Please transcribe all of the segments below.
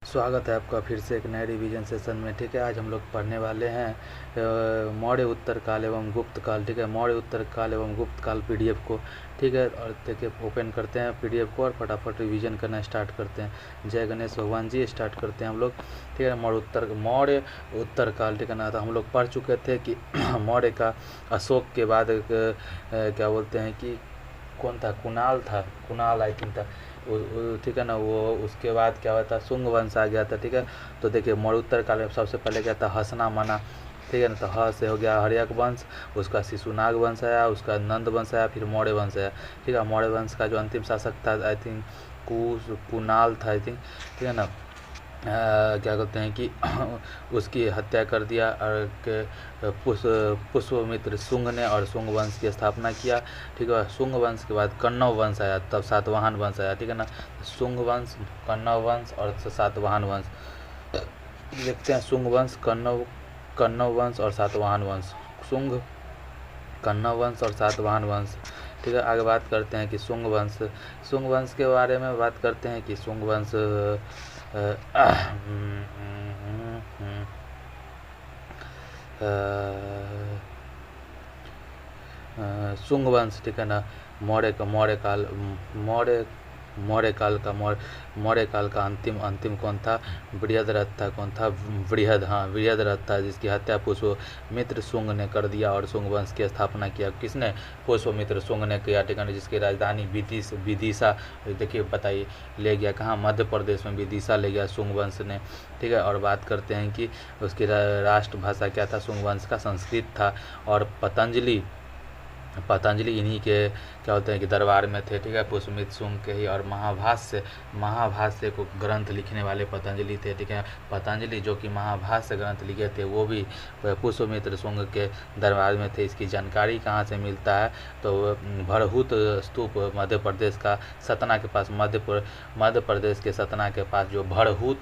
स्वागत है आपका फिर से एक नए रिवीजन सेशन में। ठीक है, आज हम लोग पढ़ने वाले हैं मौर्य उत्तर काल एवं गुप्त काल। ठीक है, मौर्य उत्तर काल एवं गुप्त काल पीडीएफ को। ठीक है, और देखिए ओपन करते हैं पीडीएफ को और फटाफट रिवीजन करना स्टार्ट करते हैं। जय गणेश भगवान जी, स्टार्ट करते हैं हम लोग। ठीक है, मौर्य उत्तर काल। ठीक है ना, तो हम लोग पढ़ चुके थे कि मौर्य का अशोक के बाद क्या बोलते हैं कि कौन था, कुणाल था, कुणाल आई थिंक था। ठीक है ना, वो उसके बाद क्या हुआ था, शुंग वंश आ गया था। ठीक है, तो देखिए मौर्योत्तर काल में सबसे पहले क्या था, हसना मना। ठीक है ना, तो ह से हो गया हर्यक वंश, उसका शिशुनाग वंश आया, उसका नंद वंश आया, फिर मौर्य वंश आया। ठीक है, मौर्य वंश का जो अंतिम शासक था आई थिंक कुणाल था आई थिंक। ठीक है ना, क्या कहते हैं कि उसकी हत्या कर दिया और पुष्पमित्र शुंग ने और शुंग वंश की स्थापना किया। ठीक है, शुंग वंश के बाद कण्व वंश आया, तब सातवाहन वंश आया। ठीक है ना, शुंग वंश, कण्व वंश और सातवाहन वंश। देखते हैं शुंग वंश, कण्व वंश और सातवाहन वंश। शुंग, कण्व वंश और सातवाहन वंश। ठीक है, आगे बात करते हैं कि शुंग वंश के बारे में बात करते हैं कि शुंग वंश शुंग वंश। ठीक है ना, मौर्य काल का अंतिम कौन था, बृहद्रथ था। कौन था, बृहद्रथ था, जिसकी हत्या पुष्पमित्र शुंग ने कर दिया और शुंग वंश की स्थापना किया। किसने, पुष्पमित्र शुंग ने किया। ठीक है ना, जिसकी राजधानी विदिशा, देखिए बताइए ले गया कहाँ, मध्य प्रदेश में विदिशा ले गया शुंग वंश ने। ठीक है, और बात करते हैं कि उसकी राष्ट्रभाषा क्या था, शुंग वंश का संस्कृत था। और पतंजलि इन्हीं के क्या होते हैं कि दरबार में थे। ठीक है, पुष्पमित्र शुंग के ही। और महाभाष्य को ग्रंथ लिखने वाले पतंजलि थे। ठीक है, पतंजलि जो कि महाभाष्य ग्रंथ लिखे थे वो भी पुष्पमित्र शुंग के दरबार में थे। इसकी जानकारी कहाँ से मिलता है, तो भरहुत स्तूप मध्य प्रदेश का सतना के पास, मध्य प्रदेश के सतना के पास जो भरहुत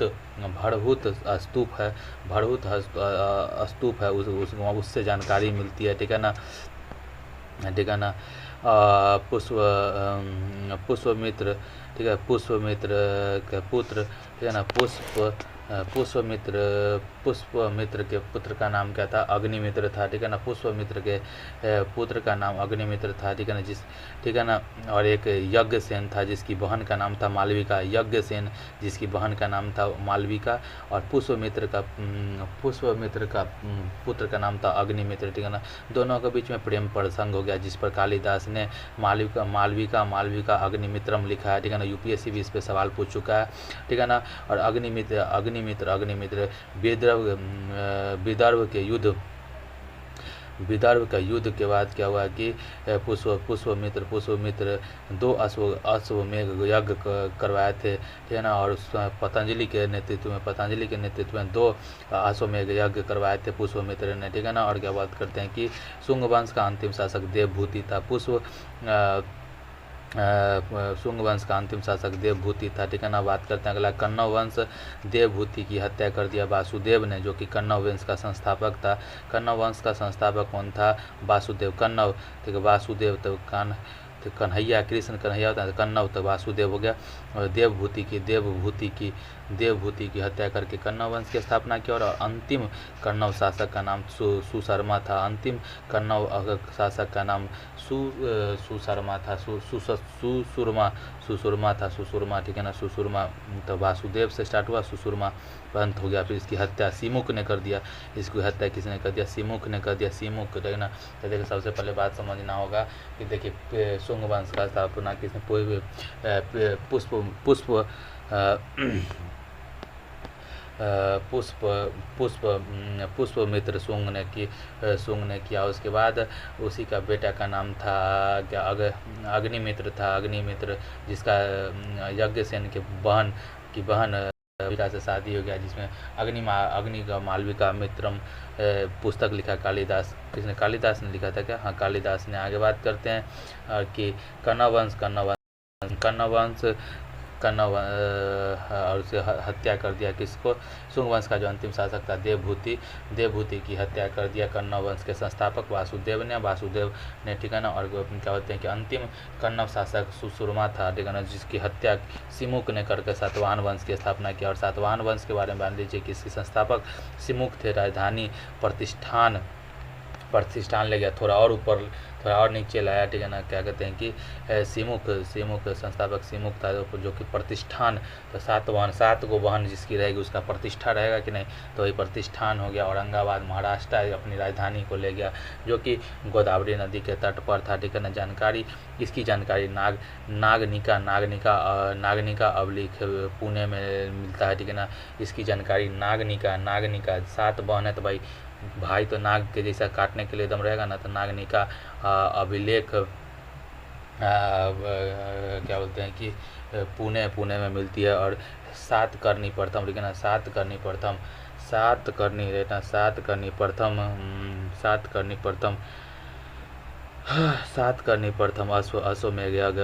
स्तूप है, उससे जानकारी मिलती है। ठीक है ना, ठीक है ना, पुष्पमित्र। ठीक है, पुष्पमित्र के पुत्र। ठीक है ना, पुष्पमित्र के पुत्र का नाम क्या था, अग्निमित्र था। ठीक है ना, पुष्पमित्र के पुत्र का नाम अग्निमित्र था। ठीक है ना, ठीक है ना, और एक यज्ञसेन था जिसकी बहन का नाम था मालविका। यज्ञसेन जिसकी बहन का नाम था मालविका, और पुष्पमित्र का पुत्र का नाम था अग्निमित्र। ठीक है ना, दोनों के बीच में प्रेम प्रसंग हो गया, जिस पर कालिदास ने मालविका अग्निमित्रम लिखा है। ठीक है ना, यूपीएससी भी इस पर सवाल पूछ चुका है। ठीक है ना, और अग्निमित्र विदर्भ का युद्ध के बाद क्या हुआ कि पुष्पमित्र दो अश्वमेध यज्ञ करवाए थे। ठीक है ना, और पतंजलि के नेतृत्व में दो अश्वमेध यज्ञ करवाए थे पुष्पमित्र ने। ठीक है ना, और क्या बात करते हैं कि शुंग वंश का अंतिम शासक देवभूति था। शुंग वंश का अंतिम शासक देवभूति था। ठीक है ना, बात करते हैं अगला, कण्व वंश। देवभूति की हत्या कर दिया वासुदेव ने, जो कि कण्व वंश का संस्थापक था। कण्व वंश का संस्थापक कौन था, वासुदेव। कण्व, ठीक है, वासुदेव तो कन्हैया, कृष्ण कन्हैया होता है, कण्व तो वासुदेव हो गया। और देवभूति की हत्या करके कण्व वंश की स्थापना की। और अंतिम कण्व शासक का नाम सुशर्मा था। अंतिम कण्व शासक का नाम सुशर्मा था, सुशुरमा। ठीक है ना, सुशुरमा तो वासुदेव से स्टार्ट हुआ, सुशुरमा अंत हो गया। फिर इसकी हत्या सिमुक ने कर दिया। इसकी हत्या किसने कर दिया, सिमुक ने कर दिया। सिमुक, ठीक है ना। तो देखिए सबसे पहले बात समझना होगा कि देखिए शुंग वंश का स्थापना किसने, पुष्पमित्र शुंग ने किया। उसके बाद उसी का बेटा का नाम था क्या, अग्निमित्र था। अग्निमित्र जिसका यज्ञसेन की बहन मालविका से शादी हो गया, जिसमें अग्नि का मालविका मित्रम पुस्तक लिखा कालिदास। किसने, कालिदास ने लिखा था क्या, हाँ कालिदास ने। आगे बात करते हैं कि कण्व वंश कन्नव और उसे हत्या कर दिया। किसको? शुंग वंश का जो अंतिम शासक था देवभूति की हत्या कर दिया कन्नव वंश के संस्थापक वासुदेव ने, ठीक है ना। और क्या होते हैं कि अंतिम कन्नव शासक सुश्रुमा था, ठीक है ना, जिसकी हत्या सिमुक ने करके सातवाहन वंश की स्थापना किया। और सातवाहन वंश के बारे में जान लीजिए कि इसके संस्थापक सिमुक थे। राजधानी प्रतिष्ठान ले गया, थोड़ा और नीचे लाया, ठीक है ना। क्या कहते हैं कि सिमुक संस्थापक सिमुक था, जो कि प्रतिष्ठान, तो सात गो बहन जिसकी रहेगी उसका प्रतिष्ठा रहेगा कि नहीं, तो वही प्रतिष्ठान हो गया। औरंगाबाद महाराष्ट्र अपनी राजधानी को ले गया, जो कि गोदावरी नदी के तट पर था, ठीक है ना। इसकी जानकारी नागनिका अवलिख पुणे में मिलता है, ठीक है ना। इसकी जानकारी नागनिका 7 बहन है, तो भाई तो नाग के जैसा काटने के लिए दम रहेगा ना, तो नागनिका अभिलेख क्या बोलते हैं कि पुणे में मिलती है। और सातकर्णी प्रथम, ठीक है ना, सातकर्णी प्रथम अश्वमेध यज्ञ।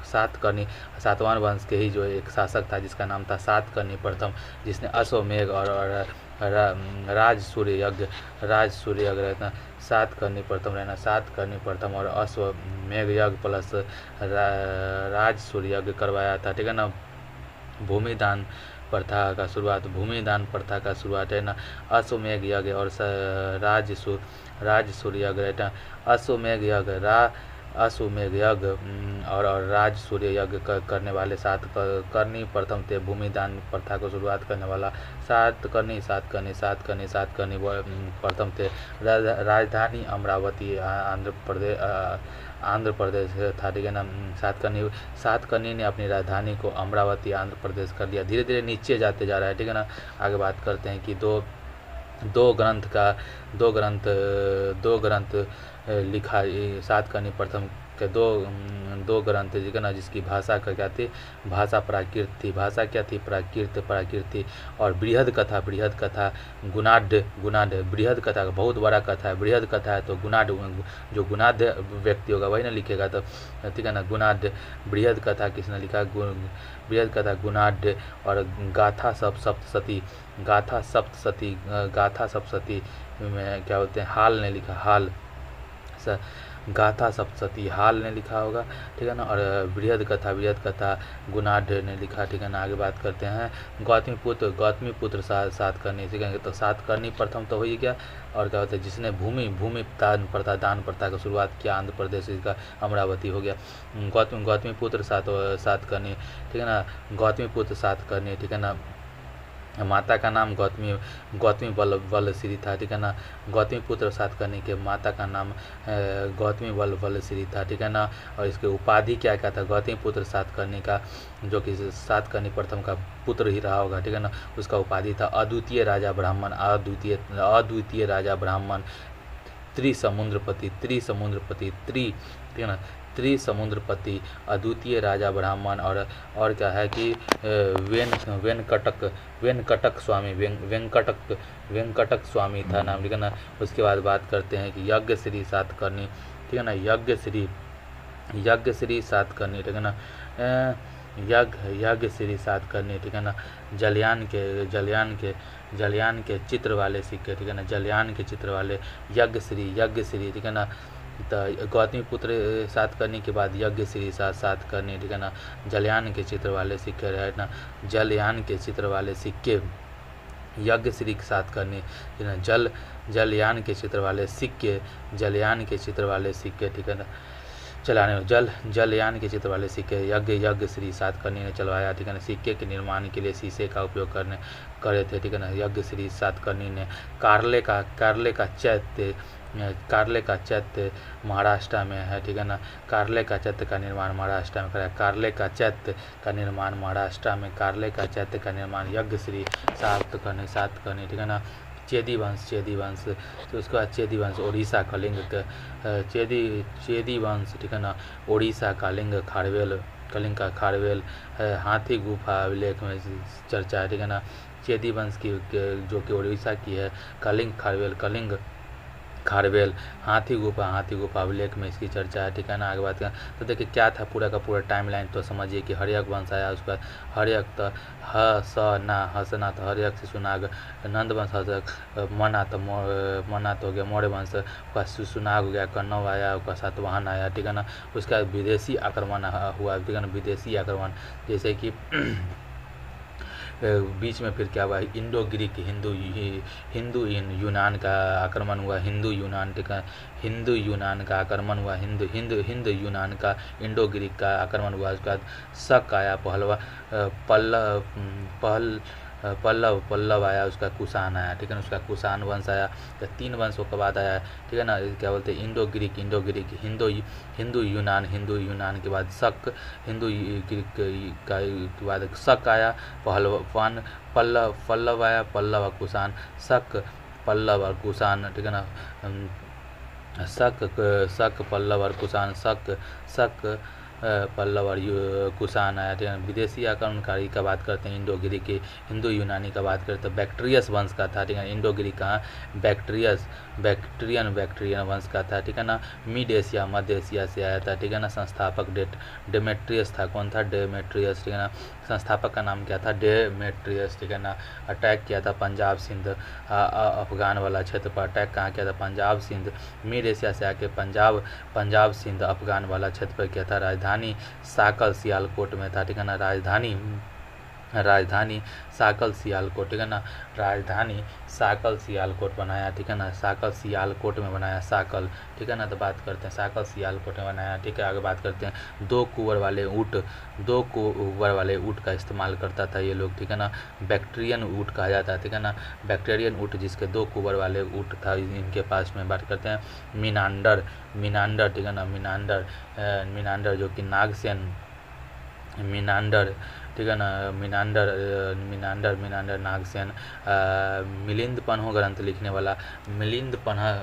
सातकर्णी सातवाहन वंश के ही जो एक शासक था जिसका नाम था सातकर्णी प्रथम, जिसने अश्वमेध और राजसूर्य यज्ञ रहना। सातकर्णी प्रथम और अश्वमेध यज्ञ प्लस राजसूर्य यज्ञ करवाया था, ठीक है ना। भूमिदान प्रथा का शुरुआत है ना, अश्वमेध यज्ञ और राजसूर्य यज्ञ है ना। अश्वमेध यज्ञ और राजसूर्य यज्ञ करने वाले सातकर्णी प्रथम थे। भूमिदान प्रथा को शुरुआत करने वाला सातकर्णी प्रथम थे। राजधानी अमरावती आंध्र प्रदेश था, ठीक है ना। सातकर्णी ने अपनी राजधानी को अमरावती आंध्र प्रदेश कर दिया। धीरे धीरे नीचे जाते जा रहा है, ठीक है ना। आगे बात करते हैं कि दो ग्रंथ लिखा सातकर्णी प्रथम के दो ग्रंथ, ठीक है ना, जिसकी भाषा का क्या थी? भाषा प्राकृत थी। भाषा क्या थी? प्राकृत थी। और बृहद कथा गुणाढ़ बृहद कथा बहुत बड़ा कथा है, बृहद कथा है, तो जो गुणाढ़ व्यक्ति होगा वही ना लिखेगा, तो ठीक है ना। गुणाढ़ बृहद कथा किसने लिखा? बृहद कथा गुणाढ़। और गाथा सप्तशती में क्या बोलते हैं? हाल ने लिखा, गाथा सप्तशती हाल ने लिखा होगा, ठीक है ना। और बृहद कथा गुणाढ़ ने लिखा, ठीक है ना। आगे बात करते हैं गौतमी पुत्र सातकर्णी, ठीक है। तो सातकर्णी प्रथम तो हो ही गया। और क्या होता है? जिसने भूमि दान प्रथा की शुरुआत किया आंध्र प्रदेश का अमरावती हो गया। गौतमी पुत्र सातकर्णी, ठीक है ना। गौतमी पुत्र सातकर्णी, ठीक है ना। माता का नाम गौतमी बलश्री था, ठीक है ना। गौतमी पुत्र सातकर्णी के माता का नाम गौतमी बलश्री था, ठीक है ना। और इसके उपाधि क्या था? गौतमी पुत्र सातकर्णी का, जो कि सातकर्णी प्रथम का पुत्र ही रहा होगा, ठीक है ना, उसका उपाधि था अद्वितीय राजा ब्राह्मण, त्रिसमुद्रपति, ठीक है ना, त्रिसमुद्रपति, अद्वितीय राजा ब्राह्मण। और क्या है कि वेंकटक स्वामी था नाम, ठीक है ना। उसके बाद बात करते हैं कि यज्ञश्री सातकर्णी, ठीक है ना। यज्ञश्री सातकर्णी, ठीक है ना। यज्ञश्री सातकर्णी, ठीक है ना। जलयान के चित्र वाले सिक्के, ठीक है ना। जलयान के चित्र वाले यज्ञश्री, ठीक है ना। तो गौतमी पुत्र सातकर्णी के बाद यज्ञश्री सातकर्णी, ठीक है ना। जलयान के चित्र वाले सिक्के है ना, जलयान के चित्र वाले सिक्के यज्ञश्री सातकर्णी, ठीक है ना। जलयान के चित्र वाले सिक्के, ठीक है ना। जलयान के चित्र वाले सिक्के यज्ञश्री सातकर्णी ने चलवाया, ठीक है ना। सिक्के के निर्माण के लिए शीशे का उपयोग करे थे, ठीक है ना। यज्ञश्री सातकर्णी ने कारले का चैत्य महाराष्ट्र में है, ठीक है ना। कारले का चैत्य का निर्माण महाराष्ट्र में कराया। कारले का चैत्य का निर्माण यज्ञश्री सातकर्णी, ठीक है ना। चेदी वंश, तो उसके बाद चेदी वंश उड़ीसा कलिंग, चेदी वंश, ठीक है ना। उड़ीसा कलिंग का खारवेल हाथी गुफा अभिलेख में चर्चा है, ठीक है ना। चेदी वंश की जो कि उड़ीसा की है, कलिंग खारवेल, हाथी गुफा अभिलेख में इसकी चर्चा है, ठीक है ना। आगे बात करें तो देखिए क्या था पूरा का पूरा टाइमलाइन तो समझिए कि हर्यक वंश आया, उसके बाद हर्यक तो हसना तो हर्यक शिशुनाग, नंद वंश हर्यक, मना तो हो गया मौर्य वंश, उसका शिशुनाग हो गया, कन्नव आया, उसका सातवाहन आया, ठीक है ना। उसका विदेशी आक्रमण हुआ, ठीक है ना, विदेशी आक्रमण जैसे कि बीच में फिर क्या हुआ, इंडो ग्रीक हिंदू यूनान का आक्रमण हुआ, हिंदू यूनान का आक्रमण हुआ, हिंद यूनान का इंडो ग्रीक का आक्रमण हुआ। उसके बाद शक आया, पल्लव आया, उसका कुषाण आया, ठीक है ना, उसका कुषाण वंश आया। तो 3 वंशों के बाद आया, ठीक है ना, क्या बोलते हैं, इंडो ग्रीक हिंदू यूनान के बाद शक, हिंदू ग्रीक के बाद शक आया, पल्लव आया, पल्लव और कुषाण, शक पल्लव और कुषाण, ठीक है ना। शक पल्लव और कुषाण, शक पल्लव और कुषाण आया, ठीक है। विदेशी आक्रमणकारी का बात करते हैं, इंडो ग्रीक की, हिंदू यूनानी का बात करते हैं, बैक्ट्रियस वंश का था, ठीक है। इंडो ग्रीक कहाँ, बैक्ट्रियन वंश का था, ठीक है ना। मिड एशिया मध्य एशिया से आया था, ठीक है ना। संस्थापक डेमेट्रियस था, कौन था, डेमेट्रियस, ठीक है ना। संस्थापक का नाम क्या था, डेमेट्रियस, ठीक है ना। अटैक किया था पंजाब सिंध अफगान वाला क्षेत्र पर, अटैक कहाँ किया था, पंजाब सिंध, मिड एशिया से आके पंजाब सिंध अफगान वाला क्षेत्र पर किया था। राजधानी साकल सियालकोट में था, ठीक है ना। राजधानी साकल सियालकोट, ठीक है ना। राजधानी साकल सियालकोट बनाया, ठीक है ना। साकल सियालकोट में बनाया, साकल, ठीक है ना। तो बात करते हैं साकल सियालकोट में बनाया, ठीक है। आगे बात करते हैं दो कुंवर वाले ऊँट का इस्तेमाल करता था ये लोग, ठीक है ना। बैक्ट्रियन ऊँट कहा जाता है, ठीक है ना। बैक्टेरियन ऊँट जिसके 2 कुंवर वाले ऊँट था इनके पास में। बात करते हैं मीनांडर, ठीक है ना। मीनांडर जो कि नागसेन, मीनांडर, ठीक है ना। मीनांडर नागसेन, मिलिंद पन्हो ग्रंथ लिखने वाला, मिलिंद पन्हो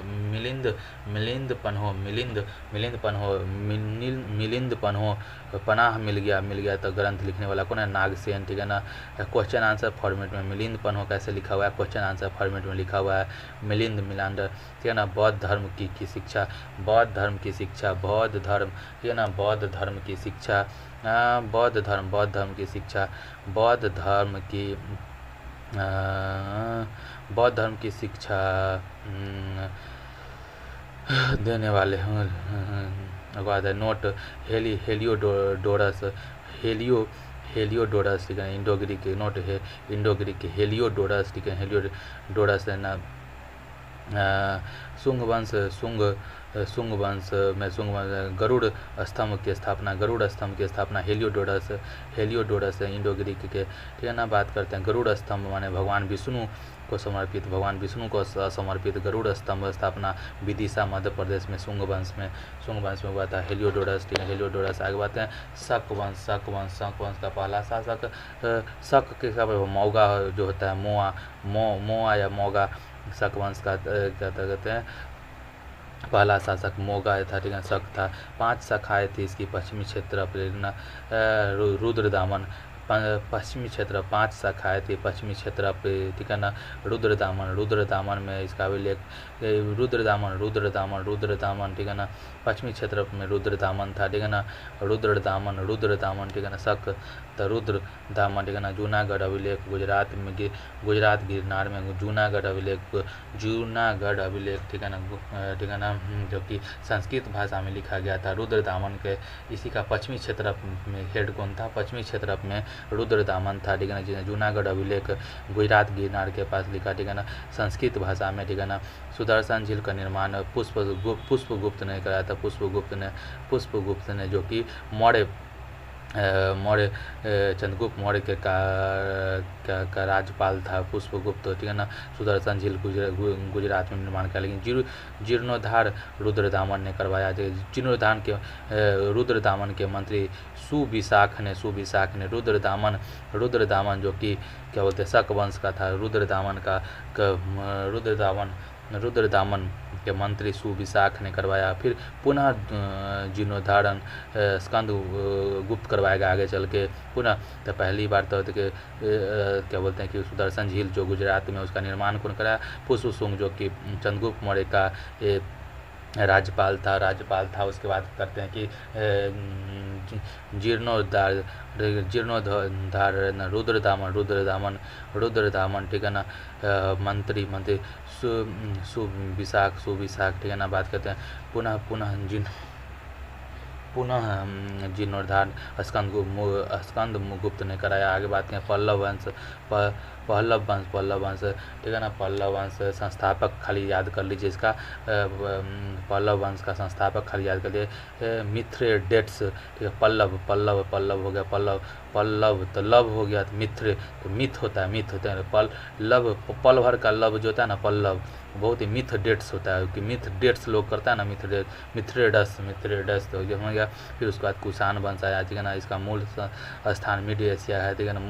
पनाह मिल गया तो ग्रंथ लिखने वाला कौन है, नागसेन, ठीक है ना। क्वेश्चन आंसर फॉर्मेट में मिलिंद पन्हो कैसे लिखा हुआ है, क्वेश्चन आंसर फॉर्मेट में लिखा हुआ है, मिलांडर, ठीक है ना। बौद्ध धर्म की शिक्षा, बौद्ध धर्म की शिक्षा, बौद्ध धर्म, ठीक है ना। बौद्ध धर्म की शिक्षा, बौद्ध धर्म की शिक्षा, बौद्ध धर्म की शिक्षा देने वाले बाद है नोट हेलियोडोरस, ठीक है। इंडो ग्रीक नोट है, इंडो ग्रीक हेलियोडोरस, ठीक है। हेलियोडोरस है ना। शुंग वंश में गरुड़ स्तंभ की स्थापना हेलियोडोरस इंडो ग्रीक के, ठीक है ना। बात करते हैं गरुड़ स्तंभ माने भगवान विष्णु को समर्पित गरुड़ स्तंभ स्थापना विदिशा मध्य प्रदेश में शुंग वंश में हुआ था, हेलियोडोरस, ठीक है। हेलियोडोरस। आगे बात है शक वंश का पहला शासक, शक के मौगा जो होता है, मोआ या मौगा, शक वंश का क्या कहते हैं, पहला शासक मोगा था, ठीक है। शक था। 5 शाखाएँ थी इसकी, पश्चिमी क्षेत्र रुद्रदामन, पश्चिमी क्षेत्र 5 शाखाएँ थी पश्चिमी क्षेत्र पे, ठीक है ना। रुद्रदामन में इसका अभिलेख, रुद्रदामन, ठीक है ना। पश्चिमी क्षेत्र में रुद्रदामन था, ठीक है ना। रुद्रदामन, ठीक है ना। शक तो रुद्रदामन, ठीक है ना। जूनागढ़ अभिलेख गुजरात गिरनार में जूनागढ़ अभिलेख, ठीक है ना, जो कि संस्कृत भाषा में लिखा गया था। रुद्रदामन के इसी का पश्चिमी क्षेत्र में हेड कौन था, पश्चिमी क्षेत्र में रुद्रदामन था, ठीक है ना। जूनागढ़ अभिलेख गुजरात गिरनार के पास लिखा, ठीक है ना, संस्कृत भाषा में, ठीक है ना। सुदर्शन झील का निर्माण पुष्पगुप्त ने कराया था, पुष्पगुप्त ने जो कि चंद्रगुप्त मौर्य के का राज्यपाल था पुष्पगुप्त, ठीक है ना। सुदर्शन झील गुजरात में निर्माण किया, लेकिन जीर्णोद्धार रुद्रदामन ने करवाया। जीर्णोद्धार के रुद्रदामन के मंत्री सुविशाख ने रुद्रदामन जो कि क्या बोलते हैं शक वंश का था, रुद्रदामन के मंत्री सुविशाख ने करवाया। फिर पुनः जीर्णोद्धारण स्कंद गुप्त करवाएगा आगे चल के पुनः। तो पहली बार तो क्या बोलते हैं कि सुदर्शन झील जो गुजरात में, उसका निर्माण कौन कराया? पुष्पशुंग, जो कि चंद्रगुप्त मौर्य का राज्यपाल था। उसके बाद करते हैं कि जीर्णोद्धार रुद्रदामन, ठीक है ना, मंत्री सुविशाख, ठीक है ना। बात करते हैं पुनः जीर्णोद्धार स्कंद गुप्त ने कराया। आगे बात करें पल्लव वंश, ठीक है ना। पल्लव वंश संस्थापक खाली याद कर लीजिए इसका, पल्लव वंश का संस्थापक खाली याद कर लीजिए मिथ्रेडेट्स, ठीक है। पल्लव हो गया, पल्लव तो लव हो गया, तो मिथ्र तो मिथ होता है पल भर का लव जो होता है ना, पल्लव बहुत ही मिथ डेट्स होता है कि मिथ डेट्स लोग करता है ना, मिथ्रेडस तो हो गया। फिर उसके बाद कुषाण वंश आया, ठीक है ना। इसका मूल स्थान मिड एशिया है, ठीक है ना।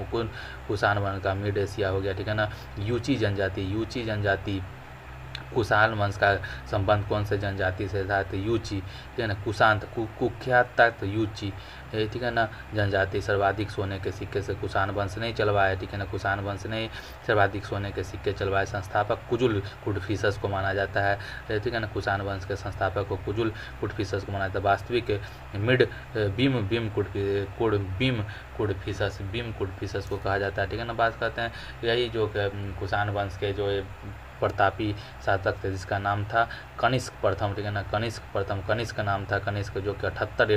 कुषाण वंश का मिड एशिया हो गया, ठीक है ना। यूची जनजाति कुषाण वंश का संबंध कौन से जनजाति से था? तो यूची, ठीक है ना। कुशांत कुख्यात तक यूची, ठीक है ना, जनजाति। सर्वाधिक सोने के सिक्के से कुषाण वंश नहीं चलवाया, ठीक है ना। कुषाण वंश ने सर्वाधिक सोने के सिक्के चलवाए। संस्थापक कुजुल कुडफिसस को माना जाता है, ठीक है ना। कुषाण वंश के संस्थापक को कुजुल कुडफिसस को माना जाता है। वास्तविक मिड बीम कुडफिसस को कहा जाता है, ठीक है ना। बात करते हैं यही जो कुषाण वंश के जो प्रतापी शासक थे जिसका नाम था कनिष्क प्रथम, ठीक है ना। कनिष्क का नाम था कनिष्क, जो कि 78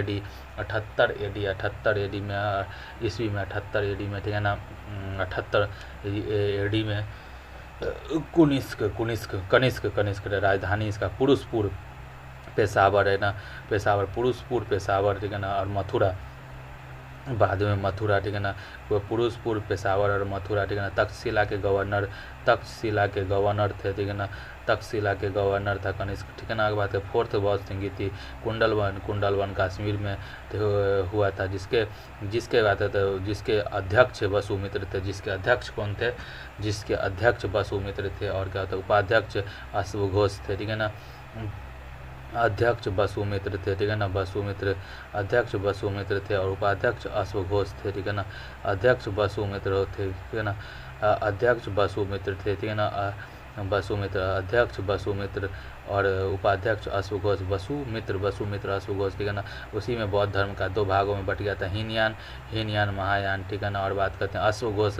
एडी में ईस्वी में 78 एडी में, ठीक है ना। 78 एडी में कनिष्क राजधानी इसका पुरुषपुर पेशावर है ना, पेशावर, ठीक है ना। और मथुरा बाद में मथुरा, ठीक है ना। पुरुषपुर पेशावर और मथुरा, ठीक है ना। तक्षशिला के गवर्नर थे, ठीक है ना। तक्षशिला के गवर्नर था कनिष्क, ठीक है ना। आगे बात है फोर्थ बहुत सिंगी थी कुंडलवन कश्मीर में हुआ था, जिसके बात है तो जिसके अध्यक्ष वसुमित्र थे। जिसके अध्यक्ष कौन थे? जिसके अध्यक्ष वसुमित्र थे। और क्या होता है? उपाध्यक्ष अश्वघोष थे, ठीक है ना। अध्यक्ष वसुमित्र थे, ठीक है ना। अध्यक्ष वसुमित्र थे और उपाध्यक्ष अश्वघोष थे, ठीक है ना। अध्यक्ष वसुमित्र थे, ठीक है ना। अध्यक्ष वसुमित्र थे, ठीक है ना। अध्यक्ष वसुमित्र और उपाध्यक्ष अश्वघोष। वसुमित्र अश्वघोष, ठीक है ना। उसी में बौद्ध धर्म का 2 भागों में बट गया था, हीनयान महायान, ठीक है ना। और बात करते हैं अश्वघोष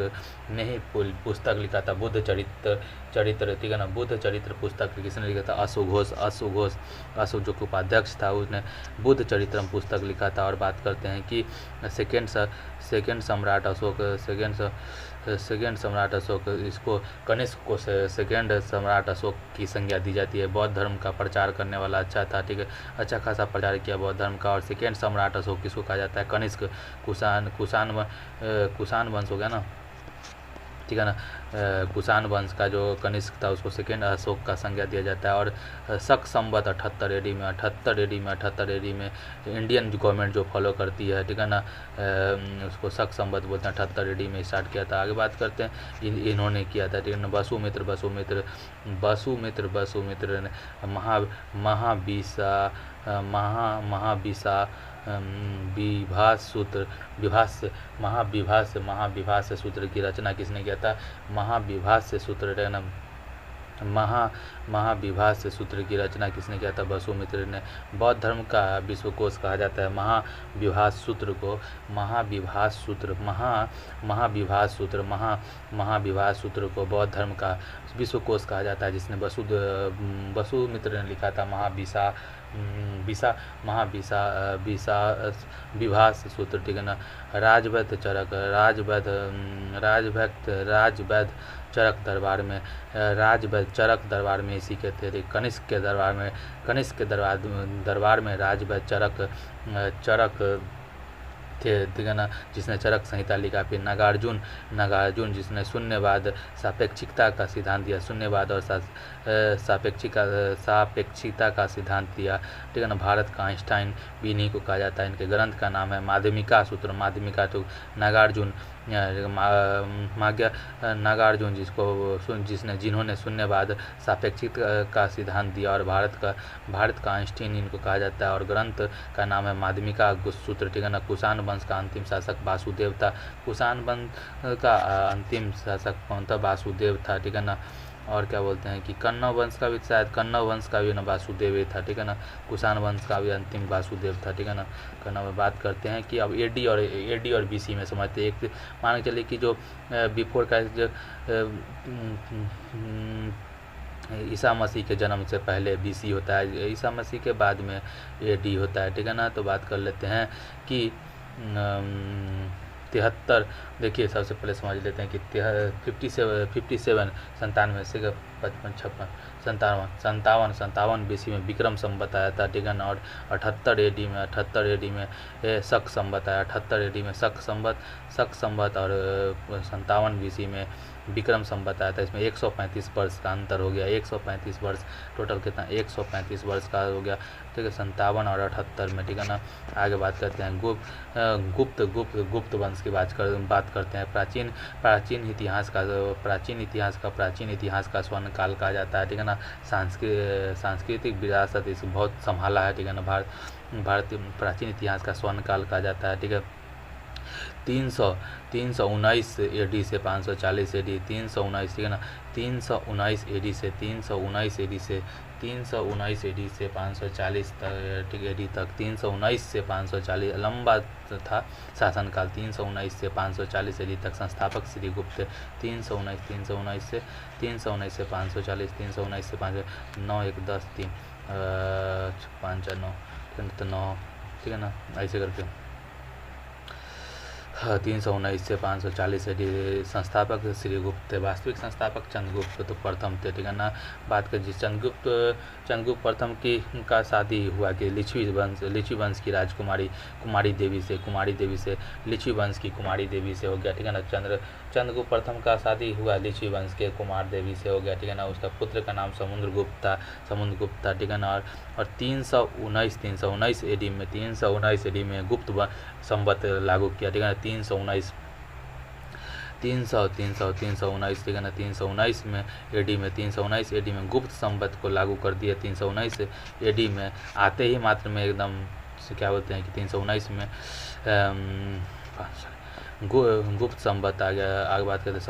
ने ही पुस्तक लिखा था बुद्ध चरित्र, ठीक है ना। बुद्ध चरित्र पुस्तक किसने लिखा था? अश्वघोष जो कि उपाध्यक्ष था, उसने बुद्ध चरित्रम पुस्तक लिखा था। और बात करते हैं कि सेकेंड सम्राट अशोक, इसको कनिष्क को सेकेंड सम्राट अशोक की संज्ञा दी जाती है। बौद्ध धर्म का प्रचार करने वाला अच्छा था, ठीक है। अच्छा खासा प्रचार किया बौद्ध धर्म का। और सेकेंड सम्राट अशोक किसको कहा जाता है? कनिष्क। कुषाण वंश हो गया ना, ठीक है ना। कुषाण वंश का जो कनिष्क था उसको सेकेंड अशोक का संज्ञा दिया जाता है। और शक संवत 78 एडी में इंडियन गवर्नमेंट जो फॉलो करती है, ठीक है ना, उसको शक संवत बोलते हैं। 78 एडी में स्टार्ट किया था। आगे बात करते हैं इन्होंने किया था, ठीक है ना। वसुमित्र ने महाविभास्य सूत्र की रचना किसने किया था? महाविभास्य सूत्र की रचना किसने किया था? वसुमित्र ने। बौद्ध धर्म का विश्वकोश कहा जाता है महाविभास सूत्र को। महाविभास सूत्र को बौद्ध धर्म का विश्वकोश कहा जाता है, जिसने वसुमित्र ने लिखा था। विभास सूत्र, ठीक है ना। राजवैद्य चरक दरबार में इसी के थे। कनिष्क के दरबार में राजवैद्य चरक थे, ठीक है ना, जिसने चरक संहिता लिखा। फिर नागार्जुन जिसने शून्यवाद सापेक्षिकता का सिद्धांत दिया, शून्यवाद और सापेक्षिकता का सिद्धांत दिया, ठीक है ना। भारत का आइंस्टाइन भी इन्हीं को कहा जाता है। इनके ग्रंथ का नाम है माध्यमिका सूत्र। तो नागार्जुन माग्या नागार्जुन जिन्होंने शून्यवाद सापेक्षिक का सिद्धांत दिया, और भारत का आइंस्टीन इनको कहा जाता है। और ग्रंथ का नाम है माध्यमिका सूत्र, ठीक है ना। कुषाण वंश का अंतिम शासक वासुदेव था। कुषाण वंश का अंतिम शासक कौन था? वासुदेव था, ठीक है ना। और क्या बोलते हैं कि कन्नव वंश का भी शायद कन्नव वंश का भी ना वासुदेव ही था, ठीक है ना। कुषाण वंश का भी अंतिम वासुदेव था, ठीक है ना। करना में बात करते हैं कि अब एडी और बीसी में समझते हैं। एक मान के चलिए कि जो बिफोर का जो ईसा मसीह के जन्म से पहले बीसी होता है, ईसा मसीह के बाद में एडी होता है, ठीक है ना। तो बात कर लेते हैं कि 73, देखिए सबसे पहले समझ लेते हैं कि 57 97 से 55 56 57 बीसी में विक्रम संवत आया था, ठीक है ना। और 78 एडी में शक संवत आया, 78 एडी में शक संवत और 57 बीसी में विक्रम संवत आया था। इसमें 135 वर्ष का अंतर हो गया, 135 वर्ष, टोटल कितना 135 वर्ष का हो गया, ठीक है। 57 और 78 में, ठीक है ना। आगे बात करते हैं गुप्त वंश की बात करते हैं। प्राचीन इतिहास का स्वर्ण काल कहा जाता है, ठीक है ना। सांस्कृतिक विरासत इस बहुत संभाला है, ठीक है ना। भारतीय प्राचीन इतिहास का स्वर्ण काल कहा जाता है, ठीक है। 319 एडी से 540 एडी, 319, ठीक है ना। 319 एडी से 540 तक, ठीक एडी तक, 319 से 540 लंबा था शासनकाल। 319 से 540 एडी तक। संस्थापक श्री गुप्त। 319 से 540, 319 से 5 9 1 10 3 5 9, ठीक है ना। ऐसे करके 319 से 540 एडी। संस्थापक श्री गुप्त। वास्तविक संस्थापक चंद्रगुप्त तो प्रथम थे, ठीक है ना। बात करिए चंद्रगुप्त प्रथम की का शादी हुआ कि लिच्छवी वंश की राजकुमारी कुमारी देवी से लिच्छवी वंश की कुमारी देवी से हो गया, ठीक है ना। चंद्रगुप्त प्रथम का शादी हुआ लिच्छवी वंश के कुमार देवी से हो गया, ठीक है ना। उसका पुत्र का नाम समुद्रगुप्त था, ठीक है ना। और 319 एडी में गुप्त संवत लागू किया, ठीक है ना। 319, ठीक है ना। 319 में एडी में गुप्त संवत को लागू कर दिया। 319 एडी में आते ही मात्र में एकदम क्या बोलते हैं कि 319 में गुप्त संवत आ गया। आगे बात करते हैं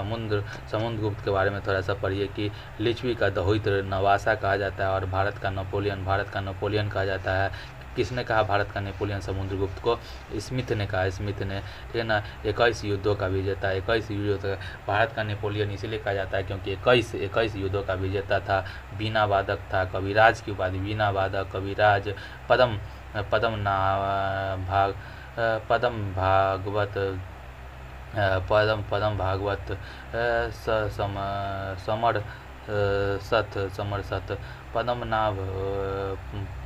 समुद्रगुप्त के बारे में थोड़ा सा पढ़िए कि लिच्छवी का दहित्र नवासा कहा जाता है और भारत का नेपोलियन कहा जाता है। किसने कहा भारत का नेपोलियन समुद्रगुप्त को? स्मिथ ने कहा, ठीक है ना। 21 युद्धों का विजेता, 21 युद्धों का भारत का नेपोलियन इसीलिए कहा जाता है क्योंकि 21 युद्धों का विजेता था। वीणा वादक था, कविराज की उपाधि वीणा वादक, कविराज, पदम भागवत, समर सत,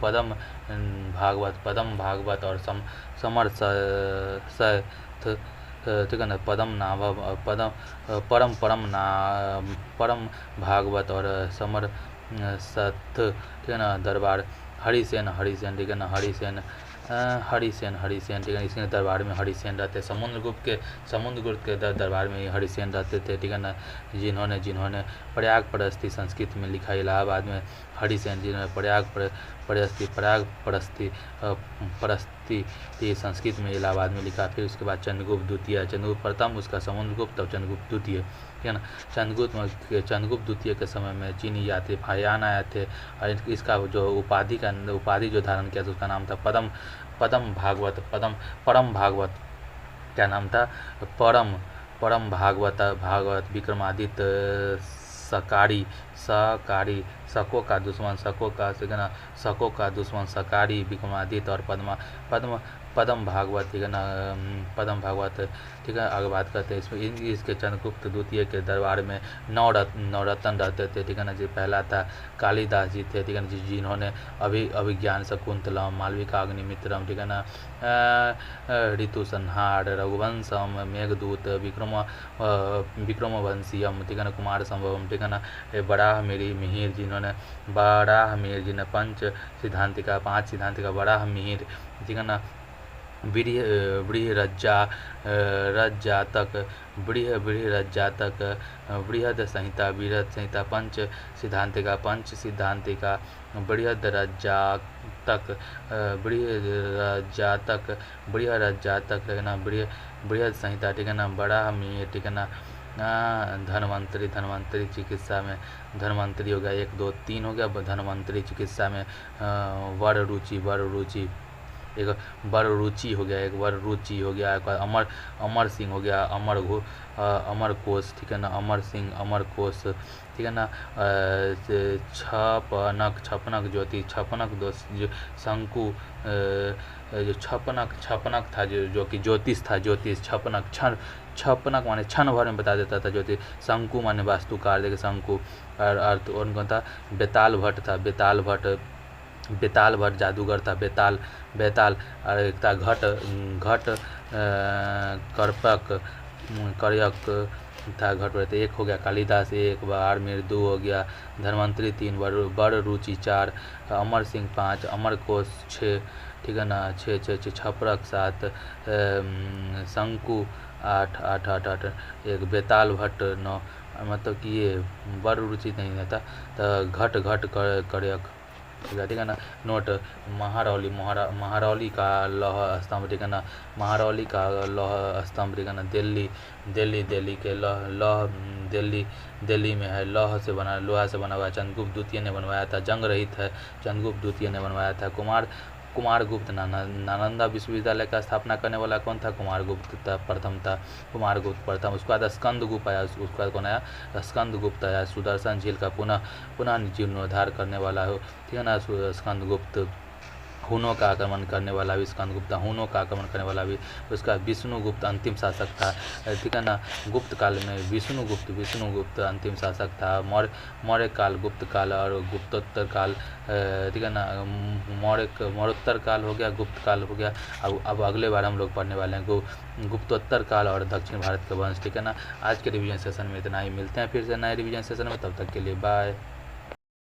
पदम भागवत और समर सत, ठीक है ना। परम भागवत और समर सत, ठीक है ना। दरबार हरिसेन, ठीक है ना। हरिसेन, ठीक है। इसके दरबार में हरिसेन रहते। समुद्रगुप्त के दरबार में हरिसेन रहते थे, ठीक है ना। जिन्होंने प्रयाग प्रस्ती संस्कृत में लिखा। इलाहाबाद में हरिसेन जिन्होंने प्रयाग प्रस्ती संस्कृत में इलाहाबाद में लिखा। फिर उसके बाद चंद्रगुप्त प्रथम, उसका समुद्रगुप्त और चंद्रगुप्त द्वितीय, ठीक है ना। चंद्रगुप्त द्वितीय के समय में चीनी यात्री फायान आए थे और इसका जो उपाधि जो धारण किया था उसका नाम था परम भागवत, क्या नाम था? परम भागवत विक्रमादित्य शकों का दुश्मन सकारी विक्रमादित्य और पद्म भागवत, ठीक है ना। पद्म भागवत, ठीक है। आगे बात करते हैं इसमें इसके चंद्रगुप्त द्वितीय के दरबार में नवरत्न रहते थे, ठीक है ना। जी पहला था कालिदास जी थे, ठीक है ना, जिन्होंने अभिज्ञान शकुंतलम, मालविका अग्निमित्रम, ठीक है ना, ऋतु संहार, रघुवंशम, मेघदूत, विक्रमवंशियम, ठीक है ना, कुमार संभवम, ठीक है ना। बराह मिहिर जिन्होंने पांच सिद्धांतिका बराह मिहिर, ठीक है ना। बृहरज्जा रज्जातक बृहरज्जातक बृहद संहिता बृहद संहिता पंच सिद्धांतिका बृहदरज्जातक बृहरज्जातक ठीक है ना, बृहद संहिता ठीक है ना, बराहमी ठीक है ना, धन्वंतरी चिकित्सा में धन्वंतरी हो गया 1 2 3 हो गया। धन्वंतरी चिकित्सा में वर रुचि एक वर रुचि हो गया, एक वर रुचि हो गया। एक अमर सिंह हो गया, अमर कोश ठीक है ना, अमर सिंह अमर कोश ठीक है ना। छपनक ज्योति छपनक दोष जो शंकु जो छपनक था जो कि ज्योतिष था, ज्योतिष छपनक माने क्षण भर में बता देता था ज्योतिष। शंकु माने वास्तुकार देखिए शंकु और अर्थ उनका था। बेताल भट्ट था, बेताल भट्ट जादूगर था, बेताल और एक था घट करयक था, घट रहते 1 हो गया। कालिदास 1 बार मेर 2 हो गया। धन्वंतरी 3 बड़ रुचि 4 अमर सिंह 5 अमर कोश 6 ठीक है ना, 6 छपरक 7 शंकु 8 एक बेताल भट्ट 9 मतलब कि ये बड़ रुचि नहीं रहता तो घट करयक ठीक है ना। नोट महारौली का लौह स्तंभ ठीक है ना, महारौली का लौह स्तंभ ठीक है ना। दिल्ली के लौह दिल्ली में है, लोहा से बना हुआ। चंद्रगुप्त द्वितीय ने बनवाया था, जंग रहित है, चंद्रगुप्त द्वितीय ने बनवाया था। कुमारगुप्त नालंदा विश्वविद्यालय का स्थापना करने वाला कौन था? कुमारगुप्त प्रथम था, कुमारगुप्त प्रथम। उसके बाद स्कंदगुप्त आया, उसके बाद कौन आया? स्कंदगुप्त आया। सुदर्शन झील का पुनः जीर्णोद्धार करने वाला हो ठीक है ना, स्कंदगुप्त। हुनों का आक्रमण करने वाला भी स्कंदगुप्त, हुनों का आक्रमण करने वाला भी। उसका विष्णुगुप्त अंतिम शासक था ठीक है ना। गुप्त काल में विष्णुगुप्त अंतिम शासक था। मौर्य काल, गुप्त काल और गुप्तोत्तर काल ठीक है ना। मौर्योत्तर काल हो गया, गुप्त काल हो गया। अब अगले बार हम लोग पढ़ने वाले हैं गुप्तोत्तर काल और दक्षिण भारत के वंश ठीक है ना। आज के रिवीजन सेशन में इतना ही, मिलते हैं फिर से नए रिवीजन सेशन में, तब तक के लिए बाय।